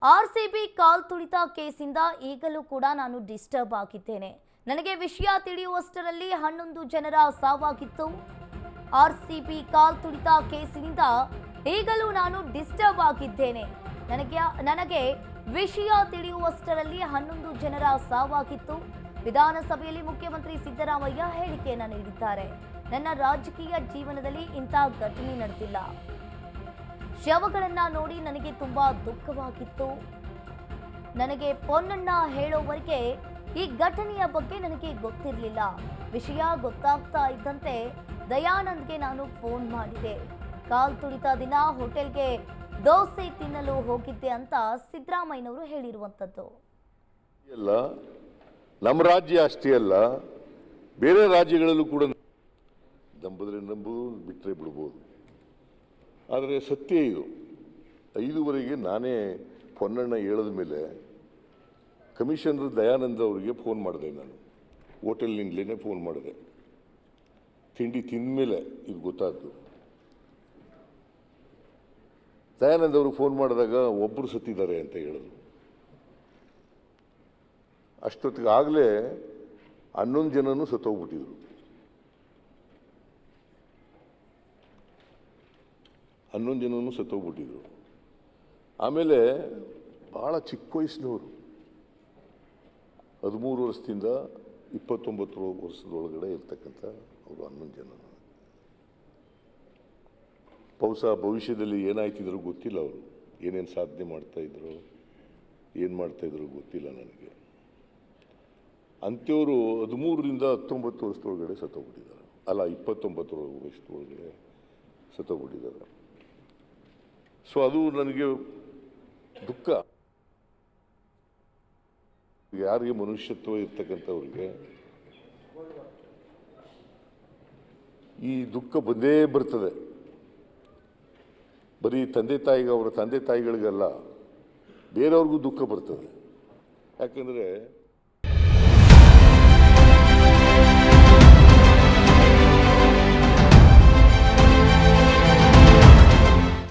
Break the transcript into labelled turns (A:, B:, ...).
A: RCB ಕಾಲ್ ತುಳಿತ ಕೇಸಿಂದ ಈಗಲೂ ಕೂಡ ನಾನು ಡಿಸ್ಟರ್ಬ್ ಆಗಿದ್ದೇನೆ. ನನಗೆ ವಿಷಯ ತಿಳಿಯುವಷ್ಟರಲ್ಲಿ 11 ಜನರ ಸಾವಾಗಿತ್ತು. ಆರ್ಸಿಬಿ ಕಾಲ್ ತುಳಿತ ಕೇಸಿನಿಂದ ಈಗಲೂ ನಾನು ಡಿಸ್ಟರ್ಬ್ ಆಗಿದ್ದೇನೆ. ನನಗೆ ವಿಷಯ ತಿಳಿಯುವಷ್ಟರಲ್ಲಿ 11 ಜನರ ಸಾವಾಗಿತ್ತು. ವಿಧಾನಸಭೆಯಲ್ಲಿ ಮುಖ್ಯಮಂತ್ರಿ ಸಿದ್ದರಾಮಯ್ಯ ಹೇಳಿಕೆಯನ್ನು ನೀಡಿದ್ದಾರೆ. ನನ್ನ ರಾಜಕೀಯ ಜೀವನದಲ್ಲಿ ಇಂಥ ಘಟನೆ ನಡೆದಿಲ್ಲ. ಶವಗಳನ್ನ ನೋಡಿ ನನಗೆ ತುಂಬಾ ದುಃಖವಾಗಿತ್ತು. ನನಗೆ ಪೊನ್ನಣ್ಣ ಹೇಳೋವರೆಗೆ ಈ ಘಟನೆಯ ಬಗ್ಗೆ ನನಗೆ ಗೊತ್ತಿರಲಿಲ್ಲ. ವಿಷಯ ಗೊತ್ತಾಗ್ತಾ ಇದ್ದಂತೆ ದಯಾನಂದ್ಗೆ ನಾನು ಫೋನ್ ಮಾಡಿದೆ. ಕಾಲ್ ತುಳಿತ ದಿನ ಹೋಟೆಲ್ಗೆ ದೋಸೆ ತಿನ್ನಲು ಹೋಗಿದ್ದೆ ಅಂತ ಸಿದ್ದರಾಮಯ್ಯನವರು ಹೇಳಿರುವಂಥದ್ದು.
B: ಎಲ್ಲ ನಮ್ಮ ರಾಜ್ಯ ಅಷ್ಟೇ ಅಲ್ಲ, ಬೇರೆ ರಾಜ್ಯಗಳಲ್ಲೂ ಕೂಡ ನಂಬಿದ್ರೆ ನಂಬುದು, ಬಿಟ್ಟರೆ ಬಿಡ್ಬೋದು. ಆದರೆ ಸತ್ಯ ಇದು. 5:15 ನಾನೇ ಪೊನ್ನಣ್ಣ ಹೇಳಿದ ಮೇಲೆ ಕಮಿಷನರ್ ದಯಾನಂದ್ ಅವರಿಗೆ ಫೋನ್ ಮಾಡಿದೆ. ನಾನು ಹೋಟೆಲ್ನಿಂದಲೇ ಫೋನ್ ಮಾಡಿದೆ. ತಿಂಡಿ ತಿಂದ ಮೇಲೆ ಇದು ಗೊತ್ತಾದ್ದು. ದಯಾನಂದ್ ಅವರು ಫೋನ್ ಮಾಡಿದಾಗ ಒಬ್ಬರು ಸತ್ತಿದ್ದಾರೆ ಅಂತ ಹೇಳಿದ್ರು. ಅಷ್ಟೊತ್ತಿಗೆ ಆಗಲೇ 11 ಜನನೂ ಸತ್ತೋಗ್ಬಿಟ್ಟಿದ್ರು. 11 ಜನನೂ ಸತ್ತೋಗ್ಬಿಟ್ಟಿದ್ರು. ಆಮೇಲೆ ಭಾಳ ಚಿಕ್ಕ ವಯಸ್ಸಿನವರು, 13 ವರ್ಷದಿಂದ 29 ವರ್ಷದೊಳಗಡೆ ಇರ್ತಕ್ಕಂಥ ಅವರು 11 ಜನ. ಬಹುಶಃ ಭವಿಷ್ಯದಲ್ಲಿ ಏನಾಯ್ತಿದ್ರು ಗೊತ್ತಿಲ್ಲ. ಅವರು ಏನೇನು ಸಾಧನೆ ಮಾಡ್ತಾಯಿದ್ರು, ಏನು ಮಾಡ್ತಾಯಿದ್ರು ಗೊತ್ತಿಲ್ಲ ನನಗೆ. ಅಂಥವರು 13ರಿಂದ 19 ವರ್ಷದೊಳಗಡೆ ಸತ್ತೋಗ್ಬಿಟ್ಟಿದ್ದಾರೆ. ಅಲ್ಲ, 29 ವರ್ಷದೊಳಗಡೆ ಸತ್ತೋಗ್ಬಿಟ್ಟಿದ್ದಾರೆ. ಸೊ ಅದು ನನಗೆ ದುಃಖ. ಯಾರಿಗೆ ಮನುಷ್ಯತ್ವ ಇರ್ತಕ್ಕಂಥವ್ರಿಗೆ ಈ ದುಃಖ ಬಂದೇ ಬರ್ತದೆ. ಬರೀ ಅವರ ತಂದೆ ತಾಯಿಗಳಿಗಲ್ಲ, ಬೇರೆಯವ್ರಿಗೂ ದುಃಖ ಬರ್ತದೆ. ಯಾಕಂದರೆ